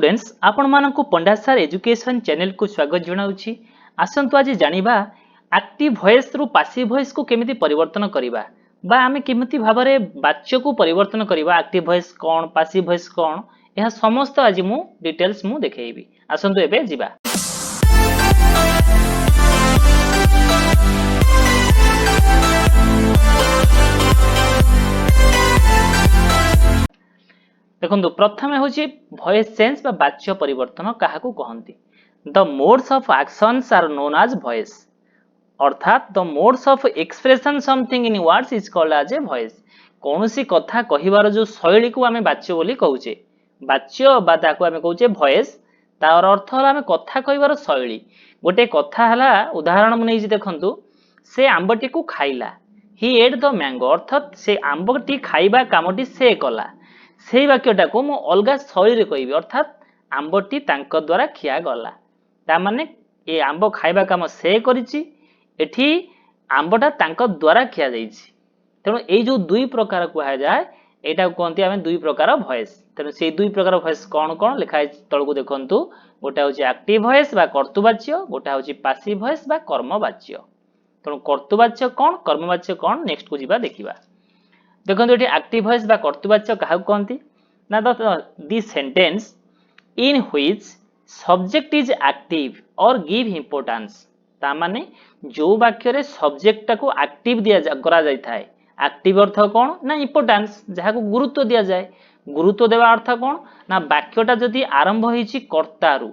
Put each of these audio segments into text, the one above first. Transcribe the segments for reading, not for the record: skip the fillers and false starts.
Students आपण मानकु पंडा sir education channel को स्वागत जनाउछि। आसंतु आज जानिबा एक्टिव वॉइस रु पैसिव वॉइस को केमिति परिवर्तन करिबा बा आमे केमिति भाबरे वाक्य को परिवर्तन करिबा। एक्टिव वॉइस कोन पैसिव वॉइस कोन यह समस्त आज मु डिटेल्स मु देखैबी। आसंतु एबे जिबा। देखो प्रथम हूँ वॉइस चेंज बा वाच्य परिवर्तन क्या कहती। The modes of actions are known as voice, अर्थात the modes of expression something in words is called as a voice. कौन सी कथा कहिबार जो शैली को आमे वाच्य बोली कहूचे, वाच्य बा ताको आमे कहूचे वॉइस। तार अर्थ हला आमे कथा कहिबार शैली। गोटे कथा हला उदाहरण मु नै देखंतु, से आंबटी को खाइला, ही एट द मैंगो, अर्थात से आंबटी खाइबा कामटी से कला। से वाक्यटा को मु अलगा शैली रे कहबी, अर्थात आंबटी तांको द्वारा खिया गला। ता माने ए आंब खाइबा काम से करिछि, एठी आंबटा तांको द्वारा खिया जाइछि। तेणु ए जो दुई प्रकार कुहा जाय एटा कहंती आमे दुई प्रकार वॉइस। तेणु से दुई प्रकार वॉइस कोन कोन लिखा है तळकु देखंतु। गोटा होछि एक्टिव वॉइस बा कर्तृवाच्य, गोटा होछि पैसिव वॉइस बा कर्मवाच्य। तेणु कर्तृवाच्य कोन कर्मवाच्य कोन नेक्स्ट को जिबा देखिबा। देखो ये एक्टिव वॉइस बा कर्तृवाच्य क्या कहती ना, the sentence in which subject is active or give importance. ता माने जो वाक्य रे सब्जेक्ट को एक्टिव दिया करा जाय थाए। एक्टिव अर्थ कौन ना इंपोर्टेंस, जहाँ को गुरुत्व दिया जाए। गुरुत्व देवा अर्थ कौन ना वाक्यटा जदि आरंभ होइछि कर्तारु,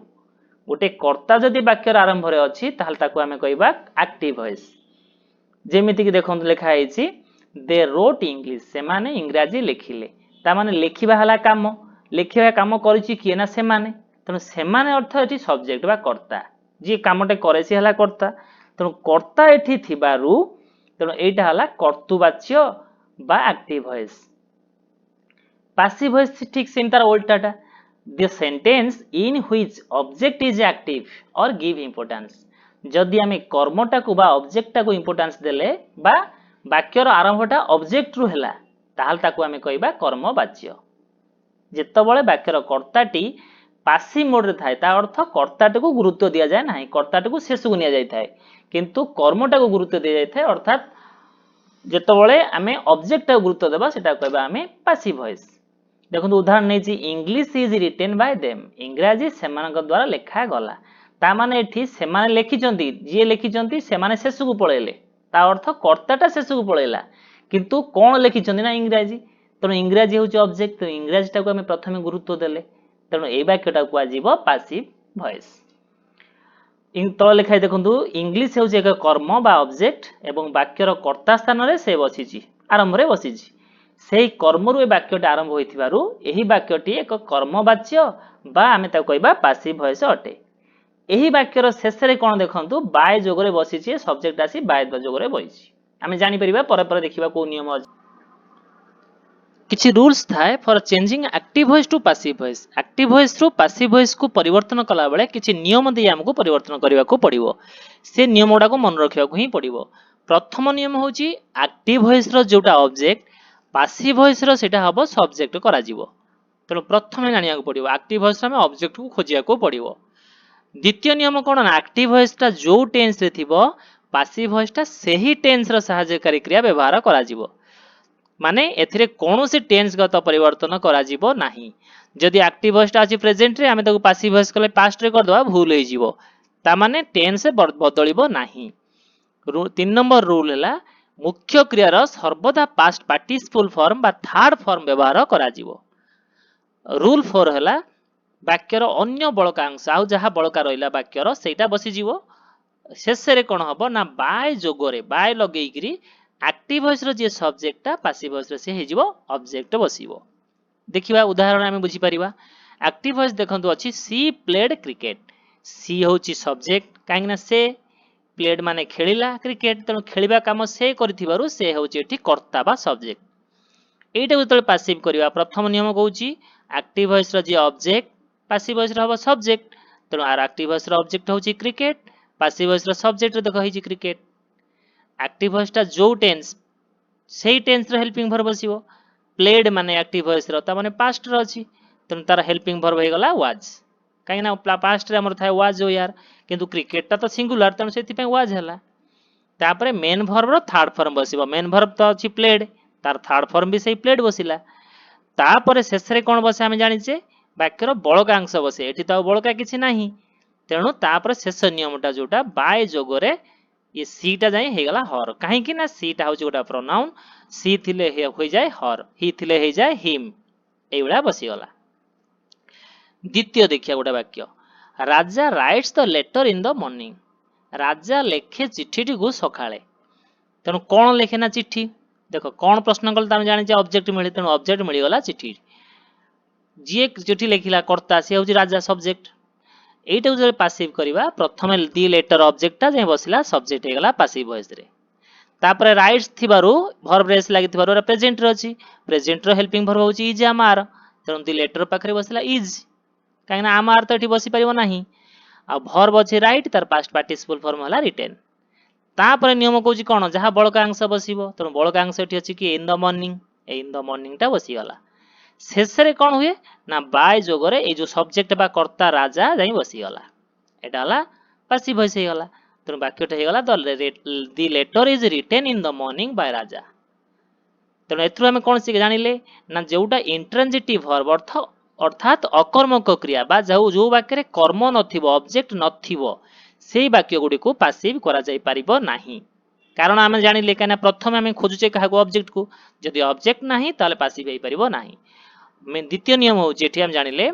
गोटे कर्ता जदि वाक्यर आरंभ रे अछि ताहल ताको आमे कहबा एक्टिव वॉइस। जेमिति कि देखंतु लिखा हैछि दे रोट इंग्लिश, से माने इंग्राजी लिखिले। ता माने लिखिबा हला काम, लिखिबा काम करिछि किए ना से माने। तेणु से माने अर्थ एठी सब्जेक्ट बा कर्ता, जे कामटे करे से हला कर्ता। तेणु कर्ता एठी थिबारु तेणु एटा हला कर्तृवाच्य बा एक्टिव वॉइस। पैसिव वॉइस ठीक सेम तार उल्टाटा, the sentence in which object is active or give importance. जदि आमे कर्मटा को बा ऑब्जेक्टटा को इंपोर्टेंस देले बा वाक्यर आरंभटा ऑब्जेक्ट रु हैला ताहाल ताको आमे कहबा कर्मवाच्य। जेतबळे वाक्यर कर्ताटी पैसिव मोड रे थाए ता अर्थ कर्ताटी को गुरुत्व दिया जाय नाही, कर्ताटी को शेष को निया जाय थाए, किंतु कर्मटा को गुरुत्व दिया जाय थाए। अर्थात जेतबळे आमे ऑब्जेक्ट को गुरुत्व देबा सेटा कहबा आमे पैसिव वॉइस। देखंतु उदाहरण नै छी English is written by them, इंग्रजी सेमानक द्वारा लेखा गला। ता माने एठी सेमाने लेखिचंती, जे लेखिचंती सेमाने शेष को पळेले, ता अर्थ कर्ताटा शेष को पळेला, किंतु कोन लेखिचंती ना इंग्रजी। तेणु इंग्रजी होची ऑब्जेक्ट, तो इंग्रजीटा को आमे प्रथमे गुरुत्व देले। तेणु ए वाक्यटा को आजीबो पैसिव वॉइस। तळ लेखाय देखंतु इंग्लिश होची एक कर्म बा ऑब्जेक्ट एवं वाक्यर कर्ता स्थान रे से बसिची, आरंभ रे बसिची। सेही कर्मरु ए वाक्यटा आरंभ होइथिबारु एही वाक्यटी एक कर्मवाच्य बा आमे ता कहबा पैसिव वॉइस अटे। एही वाक्यर शेष रे कोन देखंतु बाय जोगरे बसिची, सब्जेक्ट आसी बाय जोगरे बइची। आमे जानि परिबा पर पर देखिबा को नियम अछि। किछि रूल्स थाए for changing active voice to passive voice. Active voice रु पैसिव वॉइस को परिवर्तन कला बेले किछि नियम दे हमको परिवर्तन करबा को पड़िबो। से नियम गुडा को मन रखिबा को ही पड़िबो। प्रथम नियम होची एक्टिव वॉइस रो जोटा ऑब्जेक्ट, पैसिव वॉइस रो सेटा हबो सब्जेक्ट करा जिवो। तेणु प्रथमे जानिया को पड़िबो एक्टिव वॉइस रे ऑब्जेक्ट को खोजिया को पड़िबो। द्वितीय नियम कोन ना एक्टिव वॉइस ता जो टेंस रे थिबो पैसिव वॉइस ता सेही टेंस रो सहायकारी क्रिया व्यवहार करा जिवो। माने एथिरे कोनोसी टेंस गत परिवर्तन करा जिवो नाही। जदि एक्टिव वॉइस ता अछि प्रेजेंट रे आमे ताको पैसिव वॉइस कले पास्ट रे कर दवा भूल होई जिवो, ता माने टेंस बदलिबो नाही। 3 नंबर रूल हला मुख्य क्रिया रो सर्वदा पास्ट पार्टिसिपल फॉर्म बा थर्ड फॉर्म व्यवहार करा जिवो। रूल 4 हला वाक्यर अन्य बळका अंश आउ जहा बळका रहिला वाक्यर सेटा बसी जिवो। शेष रे कोन हबो ना बाय जोगरे बाय लगेइकरी एक्टिव वॉइस रो जे सब्जेक्ट ता पैसिव वॉइस रो से हे जिवो ऑब्जेक्ट बसिबो। देखिबा उदाहरण आमे बुझी परिबा। एक्टिव वॉइस देखंतु अछि सी प्लेड क्रिकेट। सी होची सब्जेक्ट काहे ना से प्लेड माने खेलिला क्रिकेट, तेणु खेलिबा काम से करथिबारु से होची एठी कर्ता बा सब्जेक्ट। एटा जतले पैसिव करिवा प्रथम नियम कहूची एक्टिव वॉइस रो जे ऑब्जेक्ट पैसिव वॉइस रो हबो सब्जेक्ट। तेणु आर एक्टिव वॉइस रो ऑब्जेक्ट होची क्रिकेट, पैसिव वॉइस रो सब्जेक्ट रे देखो हिची क्रिकेट। एक्टिव वॉइस ता जो टेंस सेही टेंस रो हेल्पिंग वर्ब बसिबो। प्लेड माने एक्टिव वॉइस रो ता माने पास्ट रो अछि, तेणु तार हेल्पिंग वर्ब हो गला वाज कहीं पास्ट रे हमर थाए वाज हो यार किंतु क्रिकेट ता तो सिंगुलर तेणु से वाज है तापर मेन वर्ब रो थर्ड फॉर्म बसिबो मेन वर्ब तो अछि प्लेड तार थर्ड फॉर्म भी सही प्लेड बसिला तापर शेष रे कोन बसे हम जानिचे वाक्यर बळका अंश बसे एठी तो बळका किछि नाही तेणु तापर शेष नियमटा जोटा बाय जोगरे ये सीटा जाए हे गला हर कहीं कि ना सीटा होची गोटा प्रोनाउन सी थिले हो जाए हर ही थिले हो जाए हिम एइबडा बसी गला द्वितीय देखिया गोटा वाक्य Raja writes the letter in the morning Raja लेखे चिठीटी को सकाळे तेणु कौन लेखे ना चिठी देख कौन प्रश्न कल तुम जाने ऑब्जेक्ट मिले तेणु ऑब्जेक्ट मिलगला चिठी जी चिठी लिखिला कर्ता सी हूँ राजा सब्जेक्ट यहीटा जो पासिव करवा प्रथम दी लेटर ऑब्जेक्टा जाए बसला सब्जेक्ट हो गला पासिव वॉइस रे तापर राइट्स थिबारु वर्ब रेस लागि थिबारु प्रेजेंट रे अछि प्रेजेंट रो हेल्पिंग वर्ब होची इज आमार तेणु दी लेटर पाखरे बसला इज कहीं आमार तो एठी बसी परिबो नाही आ वर्ब अछि राइट तार पास्ट पार्टिसिपल फॉर्म हला रिटेन तापर नियम कहूँ कौन जहाँ बड़का अंश बसो तेणु बड़का अंश ये अच्छी कि इन द मॉर्निंग टा बसीगला शेष रे कौन हुए ना बाय जोगरे ये जो सब्जेक्ट बा कर्ता राजा जाई बसीगला एटा हला पासिव वॉइस हो गला तेणु वाक्यटा हो गला the letter is written in the morning by Raja तेणु एथु आम कौन सी जानिले ना जोटा इंट्रांजिटिव वर्ब अर्थात अकर्मक क्रिया बा जो वाक्य कर्म नथिबो ऑब्जेक्ट नथिबो से वाक्य गुडी को पासिव करा जाई परिबो नाही कारण आम जानिले कना प्रथम आम खोजुचे क्या ऑब्जेक्ट को जदि ऑब्जेक्ट नाही ताले पासिव हो परिबो नाही द्वितीय नियम होची एठी हम जानिले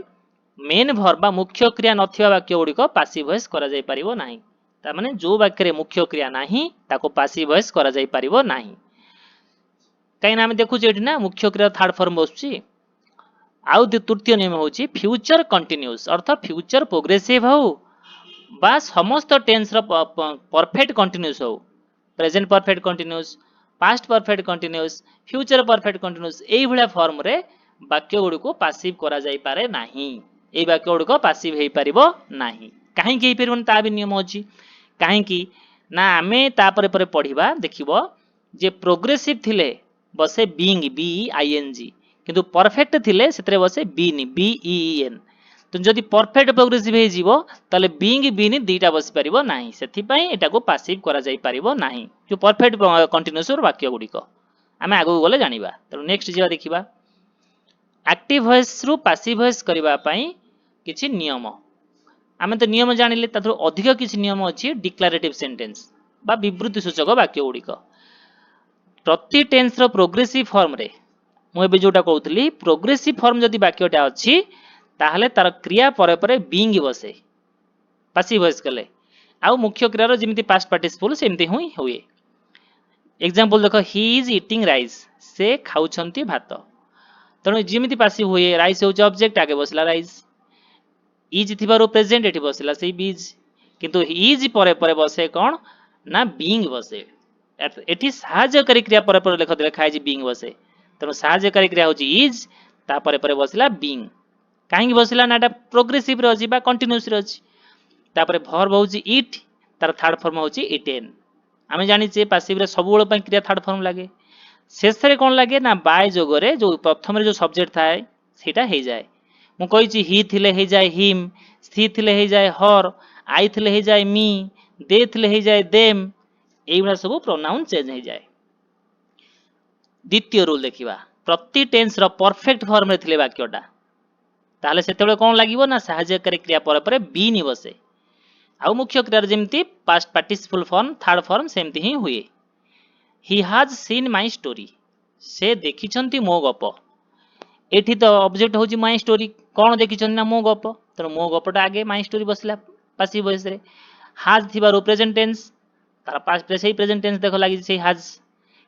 मेन वर्ब बा मुख्य क्रिया नथिबा वाक्य गुडी को पासिव वॉइस करा जाई परिबो नाही ता माने जो वाक्य रे मुख्य क्रिया नाही ताको पासिव वॉइस करा जाई परिबो नाही कहीं आम देखु एठी ना मुख्य क्रिया थर्ड फॉर्म बसुची आउ तृतीय नियम होची फ्यूचर कंटिन्यूअस अर्थ फ्यूचर प्रोग्रेसिव हो बा समस्त टेंस रो परफेक्ट कंटिन्यूअस हो present perfect continuous past perfect continuous future perfect continuous एई भलिया फॉर्म रे वाक्य गुडी को पासिव करा जाई पारे नाही एई वाक्य गुडी को पासिव हेई परिबो नाही काहे कि हेई परिबो ता भी नियम अछि काहे कि ना आमे ता परे पढिबा देखिबो जे प्रोग्रेसिव थिले बसे being B I N G किंतु परफेक्ट थिले सेतरे बसे बीन बी ई एन तो जदि परफेक्ट प्रोग्रेसिव हे जीवो ताले बीइंग बीन दीटा बसी परिबो नाही सेथि पई एटा को पासिव करा जाई परिबो नाही जो परफेक्ट कंटीन्यूअस वाक्य गुडी को आमे आगु गले जानिबा तो नेक्स्ट जीवा देखिबा एक्टिव वॉइस रु पासिव वॉइस करबा पई किछि नियम आमे तो नियम जानिले ताथु अधिक किछि नियम अछि डिक्लेरेटिव सेंटेंस बा विवृत्ति सूचक वाक्य गुडी को प्रति टेंस रो प्रोग्रेसिव फॉर्म रे मु एबे जोटा कहउतली प्रोग्रेसिव फॉर्म जदि वाक्यटा अछि ताहले तार क्रिया परे परे बीइंग बसे पासिव वॉइस कले आउ मुख्य क्रिया रो जेमिति पास्ट पार्टिसिपल सेमिति हुई हुए एग्जांपल देखो ही इज ईटिंग राइस से खाउछंती भात तनो जेमिति पासिव हुए राइस होच ऑब्जेक्ट आगे बसला राइस इज थिबारो प्रेजेंट एठी बसला सेही बीज किंतु इज परे परे बसे कोन ना बीइंग बसे एठी सहायकारी क्रिया परे परे लेखा है बीइंग बसे तनो सहायकारी क्रिया होची इज ता परे परे बसला बीइंग कहीं बसला ना एटा प्रोग्रेसिव रे अछि बा कंटीन्यूअस रे अछि तापरे वर्ब होची इट तार थर्ड फॉर्म होची इटेन आमे जानि जे पासिव रे सब बेले पय क्रिया थर्ड फॉर्म लागे शेष रे कोन लागे ना बाय जोगरे जो प्रथम रे जो सब्जेक्ट थाए सेटा हे जाए मु कहि छी ही थिले हे जाए हिम सी थिले हे जाए हर आई थिले हे जाए मी दे थिले हे जाए देम एइबा सब प्रोनाउन चेंज हे जाए द्वितीय रूल देखिबा प्रति टेंस रो परफेक्ट फॉर्म रे थिले वाक्यटा ताले सेतेबेले कोन लागिवो ना सहायकारी क्रिया परे परे बी नि बसे आउ मुख्य क्रिया जेमती past participle form third form सेमती he who he has seen my story से देखिछंती मो गप एठी तो ऑब्जेक्ट होची माय स्टोरी कोन देखिछंती ना मो गप त मो गपटा आगे माय स्टोरी बसला पासिव वॉइस रे हैज थिबा प्रेजेंट टेंस तार पास्ट रे सही प्रेजेंट टेंस देखो लागि से हैज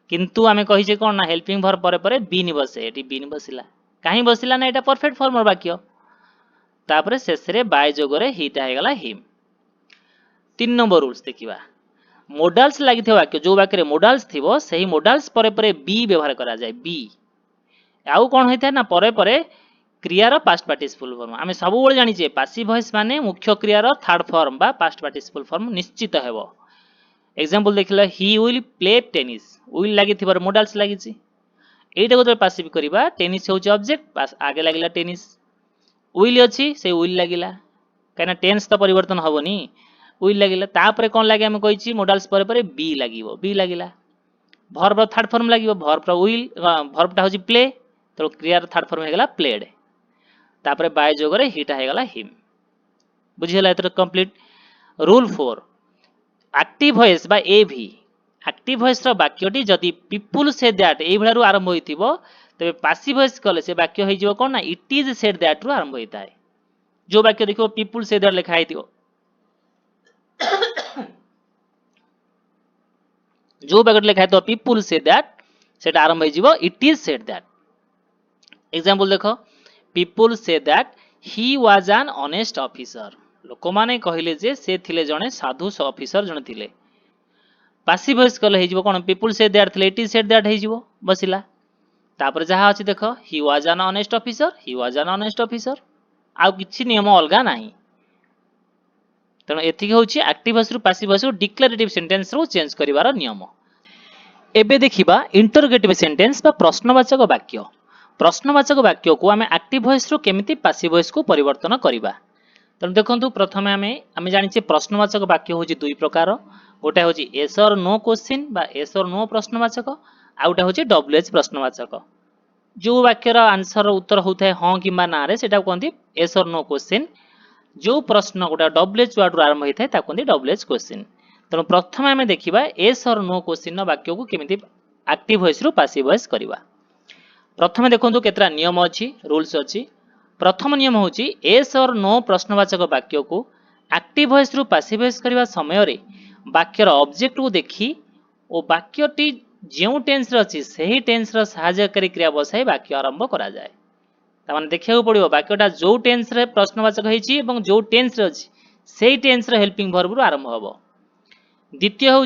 किंतु आमे कहि जे कोन ना हेल्पिंग वर्ब परे परे बी नि बसे एठी बी नि बसिला काहे बसिला ना एटा परफेक्ट फॉर्म वाक्य तापरे शेष रे बाय जोगरे हिटा हे गला हिम 3 नंबर रूल्स देखिबा मोडाल्स लागि वाक्य जो वाक्य रे मोडाल्स थिबो सही मोडाल्स परे परे बी व्यवहार करा जाय बी आउ कोन होइता ना परे परे क्रिया रो पास्ट पार्टिसिपल फॉर्म आमे सब बेले जानि जे पासिव वॉइस माने मुख्य क्रिया रो थर्ड फॉर्म बा पास्ट पार्टिसिपल फॉर्म निश्चित हेबो एग्जांपल देखिला he will play tennis will लागि थिबार मोडाल्स लागि छि एटा को पासिव करबा टेनिस होची ऑब्जेक्ट आगे लागिला टेनिस विल अच्छी से विल लगिला कहीं टेन्स तो परिवर्तन हेनी विल लगिला तापर कौन लगे आम कही मोडाल्स पर बी लगे बी लगिला भर्ब थर्ड फॉर्म लगे भर्ब विल भर्बटा हूँ प्ले तो क्रियार थर्ड फॉर्म होगा प्लेड तापर बाय जोगरे हिटा होगा हिम बुझीगला एत कंप्लीट रूल 4 एक्टिव वॉइस बा एवी एक्टिव वॉइस वाक्यटी जदि पीपुल से दैट ये भाया आरंभ हो तेज पासिव वॉइस कले से वाक्य हो कौन ना इट इज सेड दैट रु आरंभ होता है जो वाक्य देखो पीपुल से दैट लिखाई जो वाक्य लिखाई पीपुल से दैट से आरंभ हो it is said that example देखो people say that he was an honest officer लोक माने कहले जे से थिले जणे साधु ऑफिसर जणे थिले पासिव वॉइस कले हो कौन पीपुल से दैट थिले इट इज सेड दैट हो बसिला तापर जहाँ अच्छी देख ही was an honest officer he was an honest officer आउ किछि नियम अलगा नाही तेणु एतिक हूँ एक्टिव वॉइस रु पासिव वॉइस डिक्लेरेटिव सेंटेंस रो चेंज करिवार नियम एबे देखिबा इंटरोगेटिव सेंटेंस बा प्रश्नवाचक वाक्य प्रश्नवाचक वाक्य को आम एक्टिव वॉइस रु केमिति पासिव वॉइस को परिवर्तन करिबा तेणु देखो प्रथम आम जाने प्रश्नवाचक वाक्य हूँ दुई प्रकार गोटे हूँ एस और नो क्वेश्चन बा एस और नो प्रश्नवाचक आउटा हूँ डब्ल्यूएच प्रश्नवाचक जो वाक्यर आंसर उत्तर होता है हाँ कि ना रे सेटा कहते एस और नो क्वेश्चन जो प्रश्न गोटे डब्ल्यूएच वर्ड आरंभ होता है कहते डब्ल्यूएच क्वेश्चन तेणु प्रथम आम देखा एस और नो क्वेश्चन वाक्य को केमिति एक्टिव वॉइस रु पासिव वॉइस करवा प्रथम देखो केतरा नियम अच्छी रूल्स अच्छी प्रथम नियम हूँ एस और नो प्रश्नवाचक वाक्य को एक्टिव वॉइस रु पासिव वॉइस करने समय वाक्यर ऑब्जेक्ट को देखी और वाक्यटी जो टेन्स अच्छी से ही टेन्स सहायकारी क्रिया बसाई वाक्य आरंभ करा जाए तामाने देखा पड़ो वाक्यटा जो टेन्स रे प्रश्नवाचक होती जो टेन्स अच्छी से टेन्स हेल्पिंग वर्ब रु आरंभ हम द्वितीय हूँ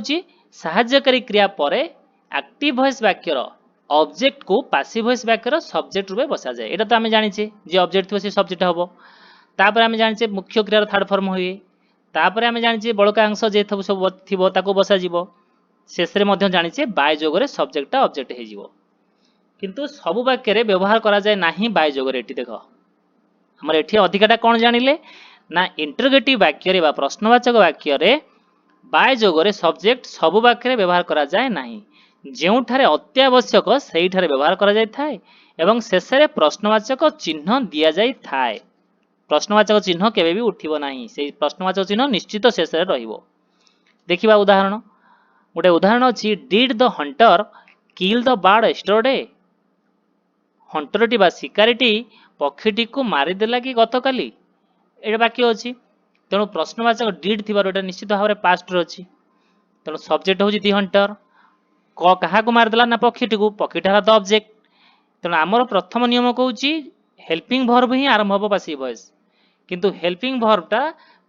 सहायकारी क्रिया पर एक्टिव वॉइस वाक्यर ऑब्जेक्ट को पासिव वॉइस वाक्यर सब्जेक्ट रूपे बसा जाए यहाँ तो आम जाने जे ऑब्जेक्ट थी सब्जेक्ट हम तापर आम जाने मुख्य क्रियार थर्ड फॉर्म हुए तापर आम जाने बड़का अंश जे सब थी बसा शेष में जाने बाय जोगरे सब्जेक्टा ऑब्जेक्ट हो किंतु सबु वाक्य व्यवहार करा जाए नहीं बाय जोगरे देख आमर एठी अधिकाटा कौन जानिले ना इंटरोगेटिव वाक्य प्रश्नवाचक वाक्य बाय जोगरे सब्जेक्ट सबु वाक्य व्यवहार करा जाए नहीं जोठारे अत्यावश्यक से व्यवहार करा जाय थाए एवं शेष में प्रश्नवाचक चिन्ह दि जाई थाए प्रश्नवाचक चिन्ह केबे भी उठिबो नाही से प्रश्नवाचक चिन्ह निश्चित शेष में रहिबो देखिबा उदाहरण गोटे उदाहरण अच्छी did the hunter kill the bird yesterday हंटरटी बा शिकारीटी पक्षीटी को मारिदेला कि गतकाली ये वाक्य अच्छी तेणु प्रश्नवाचक डिड थी निश्चित भाव में पास्ट अच्छी तेणु सब्जेक्ट हूँ दि हंटर क्या मारिदेला ना पक्षीटी को पक्षीटा द ऑब्जेक्ट तेणु आमर प्रथम नियम कौन हेल्पिंग भर्ब ही आरंभ हम पासिव वॉइस किंतु हेल्पिंग भर्बटा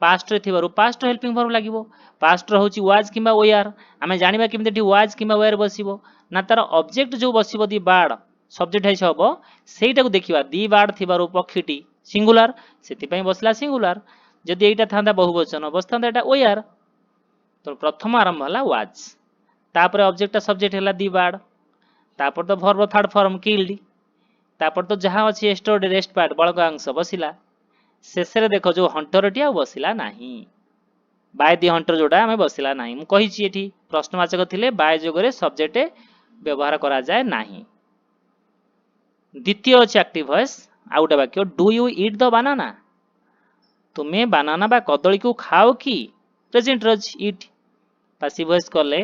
पास्ट रे थिबारु पास्ट हेल्पिंग भर्ब लागिवो पास्ट रो होची वाज किंबा वेयर आमे जानिबा किमिति वाज किंबा वेयर बसिबो ना तार ऑब्जेक्ट जो बसिबो दि बर्ड सब्जेक्ट है हबो सेटा को देखिबा दि बर्ड थिबारु पक्षीटी सिंगुलर सेति पई बसला सिंगुलर जदि एटा थांदा बहुवचन बसतांदा एटा वेयर तो प्रथम आरंभ हला वाज तापर ऑब्जेक्ट सब्जेक्ट हला दि बर्ड तापर तो भर्ब थर्ड फॉर्म किल्ड तापर तो जहाँ अच्छी यस्टरडे रेस्ट पार्ट बड़का अंश बसिला शेष में देख जो हंटरटी आ बसिला नहीं बाय दि हंटर जोटा आम बसिला नहीं मु कही एठी प्रश्नवाचक थिले बाय जोगरे सब्जेक्ट व्यवहार करा जाए नहीं द्वितीय अच्छे एक्टिव वॉइस आ गोटे वाक्य डू यू ईट द बानाना तुम्हें बानाना बा कदली को खाओ कि प्रेजेंट रच ईट पासिव वॉइस कले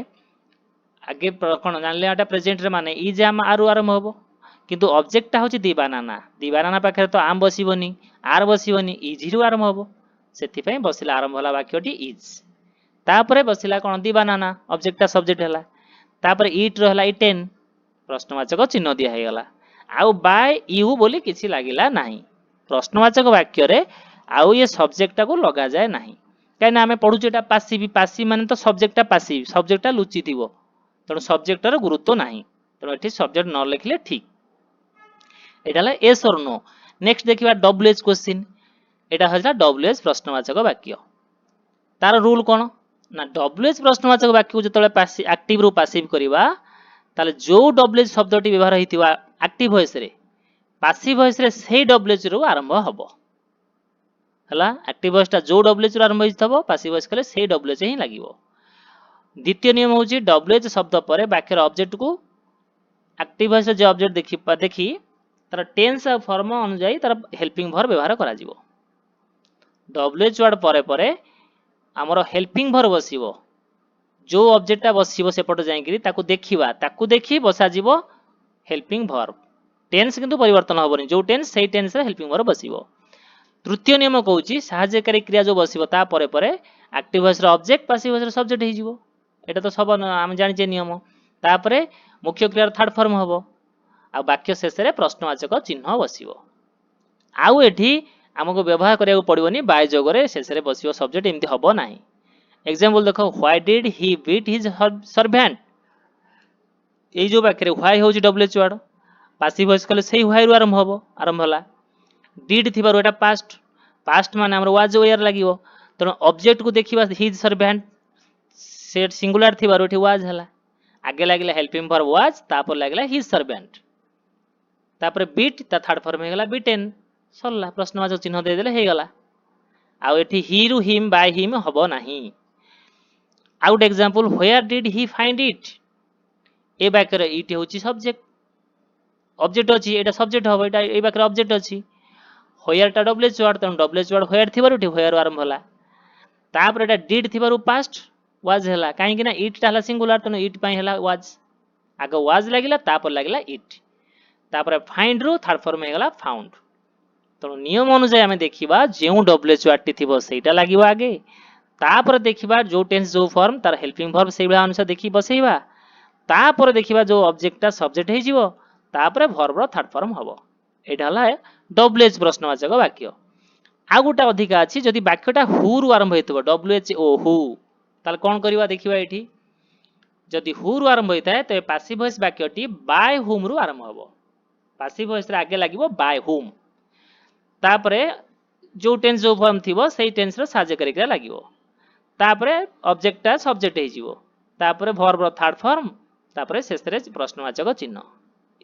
आगे कौन जानले प्रेजेंट रे माने इज आम आरु आरंभ हम किंतु ऑब्जेक्टटा हूँ दी बानाना पाखे तो आम बसबनी आर बसबनी इज रु आरंभ हम से बसला आरंभ है वाक्यटी इज तापर बसला कौन दी बानाना ऑब्जेक्टटा सब्जेक्ट है तापर इट रहा इटेन प्रश्नवाचक चिन्ह दिगला आउ बाय यू बोली किसी लगिला नहीं प्रश्नवाचक वाक्य आउ ये सब्जेक्टा को लगा जाए नहीं कहीं आम पढ़ुचे पासिव पासिव माने तो सब्जेक्टा पासिव सब्जेक्टा लुचि थी तेणु सब्जेक्टर गुरुत्व नहीं तेणु ये सब्जेक्ट न लिखले ठीक यहाँ एस और नो नेक्स्ट देखिए डब्ल्यूएच क्वेश्चन यहाँ है डब्ल्यूएच प्रश्नवाचक वाक्य तार रूल कौन ना डब्ल्यूएच प्रश्नवाचक वाक्य जो एक्टिव रु पासिव करवा ताले जो डब्ल्यूएच शब्दटी व्यवहार होता एक्टिव वॉइस रे पासिव वॉइस रे से डब्ल्यूएच रु आरंभ हम हला एक्टिव वॉइस टा जो डब्ल्यूएच रु आरंभ होइथबो पासिव वॉइस कले सेही डब्ल्यूएच ही लागिवो। द्वितीय नियम होची डब्ल्यूएच शब्द पर वाक्यर ऑब्जेक्ट को एक्टिव वॉइस जो ऑब्जेक्ट देखी तार टेंस और फॉर्म अनुसार तार हेल्पिंग वर्ब व्यवहार करा जिवो। डब्ल्यूएच वर्ड परे परे हमर हेल्पिंग वर्ब बसिवो जो ऑब्जेक्ट टा बसिवो सेपट जाईकरी ताकू देखी बसा जिवो हेल्पिंग वर्ब। टेंस किंतु परिवर्तन होबनी जो टेंस सेही टेंस रे हेल्पिंग वर्ब बसिवो। तृतीय नियम कहूची सहायकारी क्रिया जो बसिवो ता परे परे एक्टिव वॉइस रो ऑब्जेक्ट पासिव वॉइस रो सब्जेक्ट हे जिवो। एटा तो सब हम जानिचे नियम। तापरे मुख्य क्रियार थर्ड फॉर्म हबो आ वाक्य शेष रे प्रश्नवाचक चिन्ह बसिवो। आउ एठी हमको व्यवहार करिया पड़िबनी बाय जोगरे शेष रे बसिवो सब्जेक्ट एमती हबो नाही। एग्जांपल देखो why did he beat his servant. ए जो वाक्य रे व्हाई होची डब्ल्यूएच वर्ड पासिव वॉइस कले सेही व्हाई रु आरंभ होला। डिड थिबारो एटा पास्ट माने हमर वाज वेयर लागिवो तनो ऑब्जेक्ट को देखिबा हिज सर्वेंट सेट सिंगुलर थिबारो एठी वाज हला आगे लागिला हेल्पिंग वर्ब वाज तापर लागिला हिज सर्वेंट तापर बीट ता थर्ड फॉर्म हे गला बीटेन सरला प्रश्नवाचक चिन्ह दे देले हे गला। आ एठी ही रु हिम बाय हिम हबो नाही। Out example where did he find it. ए वाक्य रे इट होची सब्जेक्ट ऑब्जेक्ट अछि एटा सब्जेक्ट हबो एटा ए वाक्य रे ऑब्जेक्ट अछि। वेयर टा डब्ल्यूएच वर्ड तनो डब्ल्यूएच वर्ड वेयर थिबारो एठी वेयर आरंभ होला। तापर एटा डिड थिबारो पास्ट वाज हला काहे कि ना इट टा हला सिंगुलर तनो इट पई हला वाज आगे वाज लागिला तापर लागिला इट तापर फाइंड रु थर्ड फॉर्म हे गला फाउंड। तनो नियम अनुसार हमें देखिबा जेउ डब्ल्यूएच वर्ड टी थिबो सेटा लागिबो आगे तापर देखिबा जो टेंस जो फॉर्म तार हेल्पिंग वर्ब सेही अनुसार देखि बसैबा तापर देखिबा जो ऑब्जेक्ट ता सब्जेक्ट हे जिवो तापर वर्ब रो थर्ड फॉर्म हबो। एटा हला डब्ल्यूएच प्रश्नवाचक वाक्य। आ गोटा अधिका अछि जदि वाक्यटा हु रु आरंभ हेतबो डब्ल्यूएच ओ हु ताल कोन करबा देखिबा एठी जदि हु रु आरंभ होइताय त पासिव वॉइस वाक्यटी बाय हुम रु आरंभ हबो। पासिव वॉइस रे आगे लागिवो बाय हुम तापरे जो टेंस जो फॉर्म थिबो सेही टेंस रो सहायकारी क्रिया लागिवो तापरे ऑब्जेक्ट ता सब्जेक्ट हे जिवो तापरे वर्ब रो थर्ड फॉर्म तापरे शेष रे प्रश्नवाचक चिन्ह।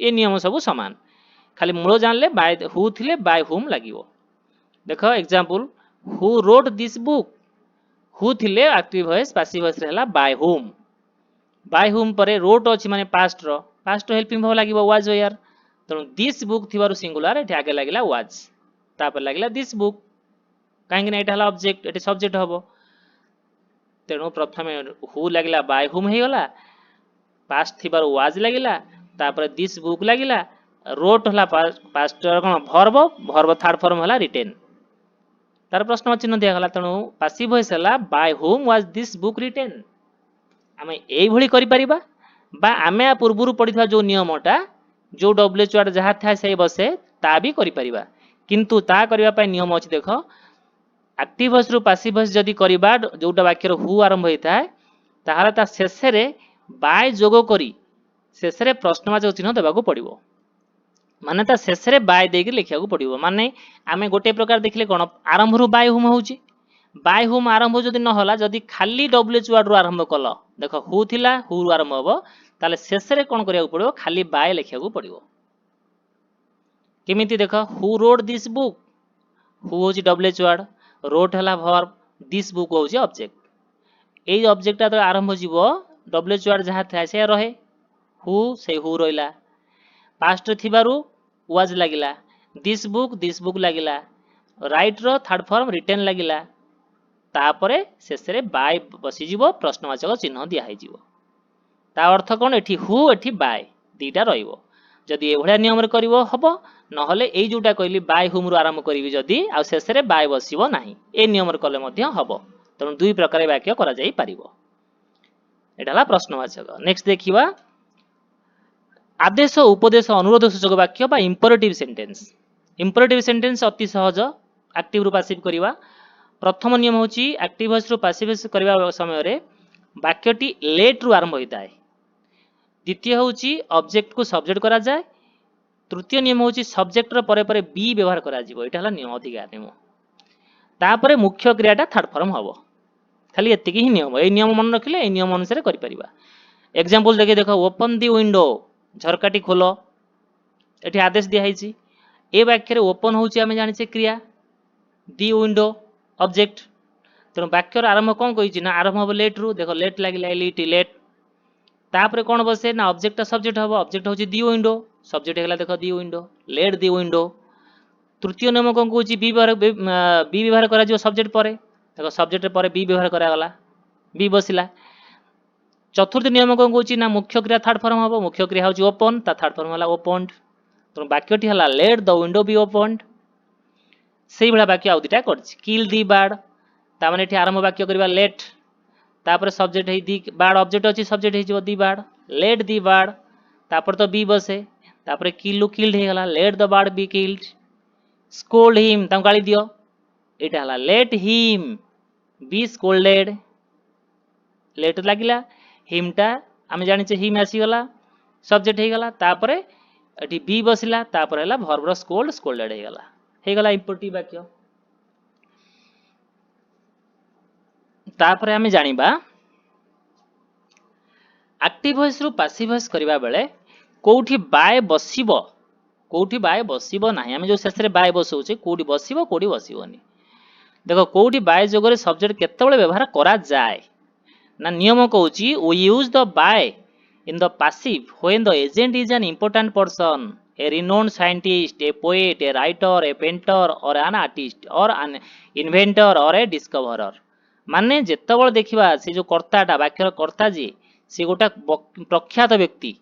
ए नियम सब समान खाली मूल जानले बाय हु थिले बाय हुम लागिवो। देखो example who wrote this book who थिले एक्टिव वॉइस पासिव वॉइस रे हला बाय हुम परे रोट अछि माने पास्ट हेल्पिंग वर्ब लागिवो वाज वेयर तनो दिस बुक थिबारो सिंगुलर एठी आगे लागिला वाज तापर लागिला दिस बुक काहे कि एटा हला ऑब्जेक्ट एठी सब्जेक्ट हबो तेनो प्रथमे हु लागिला बाय हुम हे गला पास्ट थिबारो वाज लागिला तापर दिस बुक लागिला रोट हला पास्ट वर्ब थर्ड फॉर्म हला रिटेन तार प्रश्न चिन्ह दिया गला तेणु पासिव वॉइस हला बाय हुम वाज दिस बुक रिटेन। आमे एई भली करि परिबा बा आमे पूर्वरु पढिथवा जो नियमटा जो डब्ल्यूएच वर्ड जहा था से बसे ता भी करि परिबा किंतु ता करिवा पय नियम अछि देखो एक्टिव वॉइस रु पासिव वॉइस जदी करिबा जोटा वाक्य रो हु आरंभ होइताय ताहारा ता शेष रे बाय जोगो करी शेष रे प्रश्नवाचक चिन्ह देबाको पड़िबो माने ता शेष रे बाय देकी लिखिया को पड़िबो माने आमे गोटे प्रकार देखले कोन आरंभ रु बाय हुम होउची बाय हुम आरंभ जदी न होला जदी खाली डब्ल्यूएच वर्ड रु आरंभ कलो देखो हु थिला हु रु आरंभ हबो ताले शेष रे कोन करिया को पड़िबो खाली बाय लिखिया को पड़िबो। केमिति देखो who wrote this book who होची डब्ल्यूएच वर्ड रोट हला वर्ब दिस बुक होची ऑब्जेक्ट एई ऑब्जेक्ट ता तो आरंभ जीवो डब्ल्यूएच वर्ड जहा थाय से रहे हु से हु रोइला पास्ट थिबारु वाज लागिला दिस बुक लागिला राइट रो थर्ड फॉर्म रिटेन लागिला तापरे शेष रे बाय बसी जीवो प्रश्नवाचक चिन्ह दिया है जीवो ता अर्थ कोन एठी हु एठी बाय दीटा रहिबो जदी एभळ्या नियम रे करिवो हबो नहले एई जोटा कहली बाय हुम रु आरंभ करिवि जदी आ शेष रे बाय बसिबो नाही ए नियम रे कले मध्य हबो तनु दुई प्रकार वाक्य करा जाई पारिबो। एटाला प्रश्नवाचक। नेक्स्ट देखिबा आदेश उपदेश अनुरोध सूचक वाक्य बा इंपरेटिव सेंटेंस। इंपरेटिव सेंटेंस अति सहज एक्टिव रु पासिव करिवा प्रथम नियम होची एक्टिव वॉइस रु पासिव करिवा समय रे वाक्यटी लेट रु आरंभ होइताय। द्वितीय होची ऑब्जेक्ट को सब्जेक्ट करा जाय। तृतीय नियम होची सब्जेक्ट रो परे परे बी व्यवहार करा जिवो एटा हला नियम अधिकार नियम तापरे मुख्य क्रियाटा थर्ड फॉर्म हबो खाली एतिकी ही नियम ए नियम मन रखिले ए नियम अनुसार करि परिबा। एग्जांपल देखो ओपन दी विंडो झरकाटी खोलो एठी आदेश दिया हैची ए वाक्य रे ओपन होची हमें जानिचे क्रिया ଦି विंडो ऑब्जेक्ट तेणु वाक्यर आरंभ कौन कही ना आरंभ हम लेट रु देख लेट लगे लिट लेट तापर कौन बसे ना ऑब्जेक्ट सब्जेक्ट हम ऑब्जेक्ट हूँ दी विंडो सब्जेक्ट है देख दी विंडो लेट दी विंडो तृतीय नियम कौन कौन बी व्यवहार करा सब्जेक्ट पर देख सब्जेक्ट पर बी व्यवहार करागला बी बसला चतुर्थ नियम कौन कौन ना मुख्य क्रिया थर्ड फॉर्म हम मुख्य क्रिया हूँ ओपन ता थर्ड फॉर्म है ओपन्ड तेणु वाक्यटी है let the window be opened से भाया वाक्य आउ दुटा कर किल दी बार्ड ताने ये आरंभ वाक्य करवा लेट तापर सब्जेक्ट है दी बार्ड ऑब्जेक्ट अच्छी सब्जेक्ट हो the bird let the bird तापर तो बी बसे तापर किल किल्ड हो गला let the bird be killed scolded him ताऊ गाली दियो एटा हला let him be scolded let लगिला हिमटा आम जाने हिम आसीगला सब्जेक्ट हो गला तापर ये बी बसला तापर है भर्बर स्कोल्ड स्कोल्डेड हो गला इंपोर्टिव वाक्य तापर आम जानिबा एक्टिव वॉइस रु पैसिव वॉइस करबा बेले कोठी बाय बसिबो कोठी बाय बसिबो नाही आम जो शेष रे बाय बसौचे कोठी बसिबो कोठी बसिबोनी देखो कोठी बाय जगरे सब्जेक्ट केतेबेले व्यवहार करा जाय ना नियम कहूची we use the by in the passive when the agent is an important person a renowned scientist a poet a writer a painter or an artist or an inventor or a discoverer माने जेतेबेले देखिबा से जो कर्ताटा वाक्यर कर्ता जी से गोटा प्रख्यात व्यक्ति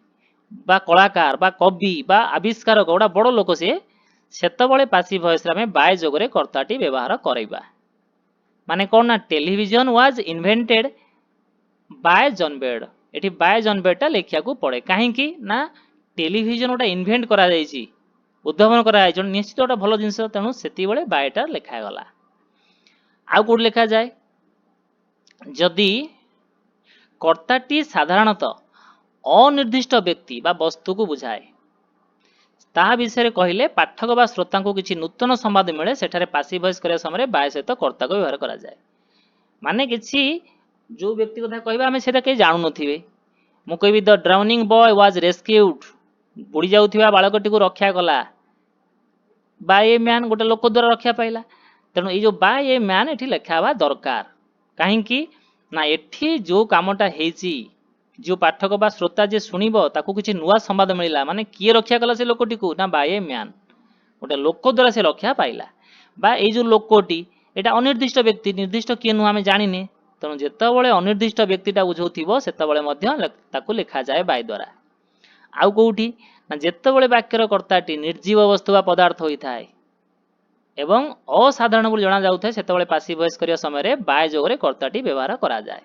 बा कलाकार बा कवि बा आविष्कारक गोटा बड़ लोक सी सेतबले पैसिव वॉइस रे बाय जगरे कर्ताटी व्यवहार करबा माने कौन ना television was invented by John bed एठी बाय जॉन बेडटा लेखिया को पड़े कहीं ना टेलीविजन गोटा इन्वेंट करा जायछि उद्भावन करा जायछि निश्चित गोटा भल जिनस तेणु सेति बेले बायटा लेखा गला आउ कोड लेखा जाए जदि कर्ताटी साधारणतः अनिर्दिष्ट व्यक्ति बा वस्तु को बुझाए ता विषय कहले पाठक बा श्रोता को किसी नूतन संवाद मिले सेठारे पैसिव वॉइस करने समय बाय सहित कर्ता को व्यवहार करा जाए माने किसी जो व्यक्ति कथा कहबा आमे सेटा के जानू नथिबे मु कहबी the drowning boy was rescued बुड़ी जाउथिबा बालकटी को रक्षा कला बाय ए मैन गोटे लोक द्वारा रक्षा पाइला तेणु ये जो बाय ए मैन एठी लेखावा दरकार कहीं ना एठी जो कामटा हेची जो पाठक बा श्रोता जे शुणिब ताकू किसी नुआ संवाद मिलला माने किए रक्षा कला से लोकटी को ना बाय ए मैन गोटे लोक द्वारा से रक्षा पाइला बा ये जो लोकटी एटा अनिर्दिष्ट व्यक्ति निर्दिष्ट किए नुआ आमे जानिने तेणु जेतेबेले अनिर्दिष्ट व्यक्तिटा बुझौथिबो सेतेबेले मध्य ताकू लेखा जाए बाय द्वारा आउ कोउठी ना जेतेबेले वाक्यर कर्ताटी निर्जीव वस्तु बा पदार्थ होइथाय एवं असाधारण बोली जना जाउथाय सेतेबेले पैसिव वॉइस करिया समय रे बाय जोगरे कर्ताटी व्यवहार करा जाए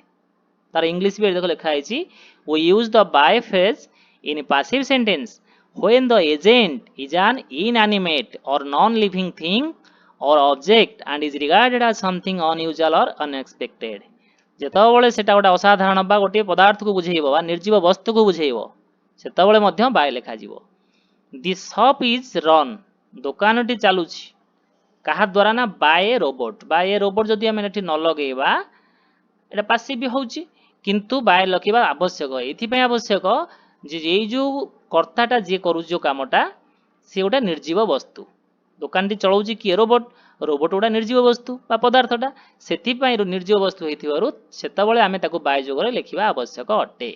तार इंग्लिश भी देखो लिखा है we use the by phrase in passive sentence when the agent is an inanimate or non living thing or object and is regarded as something unusual or unexpected जेतेबेले सेटा गोटे असाधारण बा गोटे पदार्थ को बुझेइबो बा निर्जीव वस्तु को बुझेइबो सेतेबेले मध्य बाय लेखा जिवो दि शॉप इज रन दुकानटी चालुछि कहा द्वारा ना बाय ए रोबोट जदि आमे एठी न लगेबा एटा पैसिव भी होउछि किंतु बाय लखिबा आवश्यक एथिपय आवश्यक जे ये जो कर्ताटा जे करू जो कामटा से गोटा निर्जीव वस्तु दुकानटी चलाउछि कि रोबोट रोबोट गोटा निर्जीव वस्तु बा पदार्थटा सेथिपय निर्जीव वस्तु हेथिबारु सेतबेले आमे ताकू बाय जोगरे लेखिबा आवश्यक अटे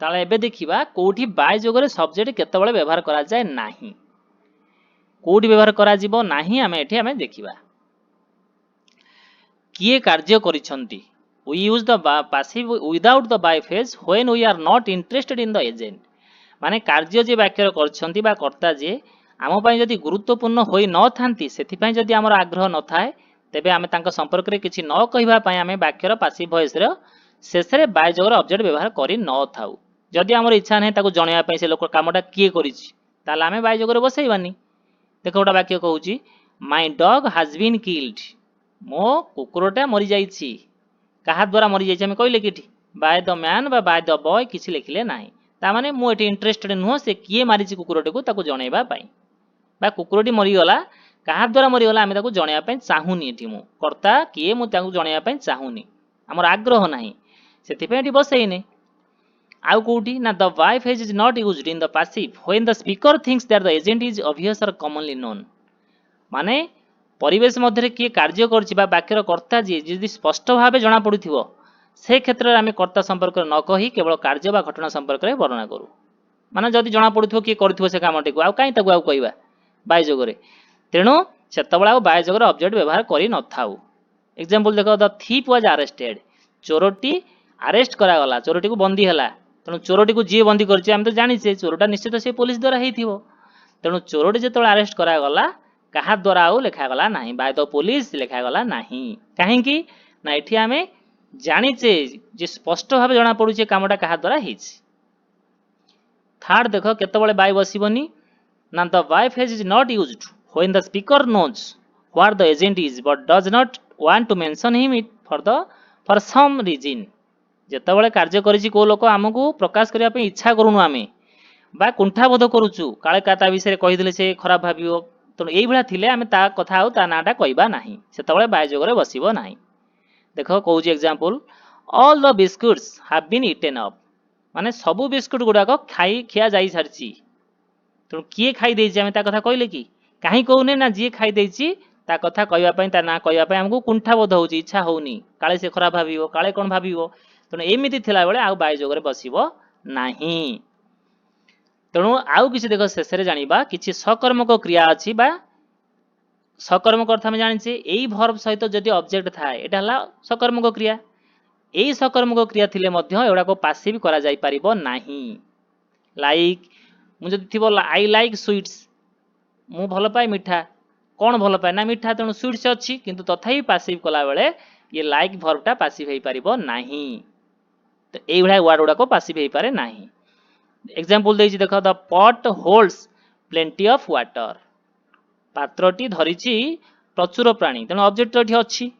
ताले एबे देखिबा कोठी बाय जोगरे सब्जेक्ट केतेबेले व्यवहार करा जाय नाही कोठी व्यवहार करा जिवो नाही आमे एठी आमे देखिबा किए कार्य करिसंती we use the passive without the by phrase when we are not interested in the agent माने कार्य जे वाक्य करछंती बा कर्ता जे आम पई जदि गुरुत्वपूर्ण होई न थांती सेथि पई जदि हमर आग्रह न थाए तेबे आमे तांका संपर्क रे किछि न कहिबा पई आमे वाक्यर पैसिव वॉइस रे शेष रे बाय जोगर ऑब्जेक्ट व्यवहार करि न थाउ जदि हमर इच्छा नै ताको जणिया पई से लोक कामटा किए करिछि ताले आमे बाय जोगर बसैबानी देखो गोटा वाक्य कहूची my dog has been killed मो कुकुरटा मरी जाइछि कहा द्वारा मरी जाइछि हमें कहले किठी बाय द मैन बा बाय द बॉय किछि लिखले नाही ता माने मो एटी इंटरेस्टेड नुह से किए मारिछि कुकुरटे को ताको जणैबा पई बा कुकुरटी मरी गला कहा द्वारा मरी गला हमें ताको जणैया पई चाहुनी एठी मु कर्ता किए मु ताको जणैया पई चाहुनी हमर आग्रह नाही सेति पई एठी बसैने आउ कोठी ना द वाइफ हेज is not used in the passive when the speaker thinks that the agent is obvious और कॉमनली नोन माने परिवेश मध्य किए कार्य कर वाक्यर कर्ता जी जदि स्पष्ट भाव जना पड़ुथिबो से क्षेत्र में आम कर्ता संपर्क न कही केवल कार्य बा घटना संपर्क में वर्णना करूँ माने जदि जना पड़ुथिबो किए करथिबो से कामटी को आ काई ताकू आ कहबा बायजोगरे तेणु सेतबेला आ बायजोगर ऑब्जेक्ट व्यवहार करि न थाउ एग्जांपल देखो द थीप वाज अरेस्टेड चोरटी अरेस्ट करागला चोरटी को बंदी है तेणु चोरटी को जी बंदी कर तो जानी चोरटा निश्चित से पुलिस द्वारा हो तेणु चोरटी जो अरेस्ट करागला क्या द्वारा आउ लिखागला ना बाय द पुलिस लिखागला ना कहीं ना ये आम जानीचे जे स्पष्ट भाव जना पड़ुचे कामटा क्या द्वारा थर्ड देख केतबेले बाय बसबनी ना द वाइफ हेज is not used when the speaker knows what the agent is but does not want to mention him it for some reason जेतेबेले कार्य करिछि को लोक आमको प्रकाश करिया पे इच्छा करूनु आमे बा कुंठाबोध करूछु काले का ता विषय कहिदिले से खराब भाबियो तेणु यही भाया थिले आमे ता कथा आउ ता नाटा कहबा नाही सेतेबेले बाय जोगरे बसिबो नाही देखो कहूची example all the biscuits have been eaten up माने सबु बिस्कुट गुड़ाक खाई खिया जाई सारची तेणु किए खाई देछि आमे ता कथा कहले कि काहे कहूने ना जी खाई देछि ता कथा कहबा पई ता ना कहबा पई हमको कुंठाबोध होउची इच्छा होउनी काले से खराब भाबियो काले कोन भाबियो तेणु एमिति थिला बेले आउ बाय जोगरे बसिबो नाही तेणु आउ किसी देख शेष जानिबा किछि सकर्मक क्रिया अछि बा सकर्मक अर्थ आम जानी यही भर्ब सहित जदि ऑब्जेक्ट थाए एटा हला सकर्मक क्रिया यही सकर्मक क्रिया थिले मध्य एगुड़ा को पासिव करा जाई परिबो नाही लाइक मु जदि थिबो आई लाइक स्वीट्स मु भल पाए मिठा कौन भल पाए ना मिठा तेणु स्वीट्स अच्छी किंतु तथापि पासिव कला बेले ये लाइक भर्बटा पासिव हो पारिबो नाही तो यही वर्ड गुड़ा को पासिव हो पारे नाही एग्जांपल देछि देखो the pot holds plenty of water पात्रटी धरिछि प्रचुर प्राणी तेणु ऑब्जेक्ट एठी अछि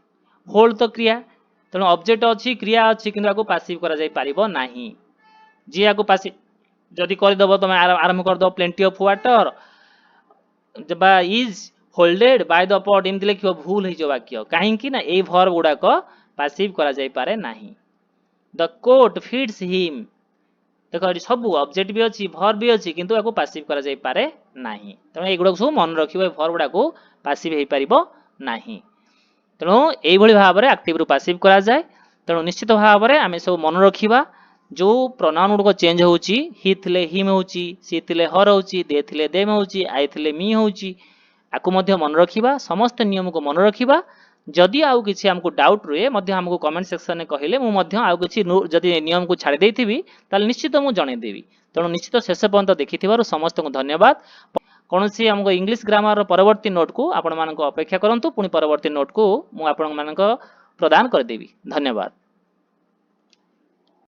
होल्ड तो क्रिया तेणु ऑब्जेक्ट अछि क्रिया अछि किंतु आको पासिव करा जाई पारिबो नाही जी आको पासिव जदि कर दबो तमे आरंभ कर दो प्लेंटी ऑफ वाटर बा is holded by the pot एमति लिखियो भूल हो वाक्य कहीं ना ए भर्ब गुड़ाक पासिव करा जाई पारे नाही द कोट फिट्स हिम देख ये सब ऑब्जेक्ट भी अच्छी भर्ब भी अच्छी किंतु याको पासिव करा जाई पारे नाही तेणु एगुड़ा सब मन रखिबो ए भर्ब गुड़ा को पासिव हो पारिबो नाही तेणु एई भली भाव में एक्टिव रु पासिव करा जाए तेणु निश्चित भाव में आम सब मन रखिबा जो प्रोनाउन गुड़क चेंज होउची ही थिले हिम होउची सी थिले हर होउची दे थिले देम होउची आई थिले मी होउची आकु मध्य मन रखिबा समस्त नियम को मन रखिबा जदि आउ किछि हमको डाउट रुए मध्य हमको कमेंट सेक्शन में कहले मु मध्य आउ किछि जदि नियम को छाड़ी देथिबी ताल निश्चित मु जणे देबी तेणु निश्चित शेष पर्यंत देखिथिबारु समस्त को धन्यवाद कौन सी हमको इंग्लिश ग्रामर परवर्ती नोट को आपण मानक अपेक्षा करंतु पुणी परवर्ती नोट को मु आपण मानक प्रदान कर देबी धन्यवाद।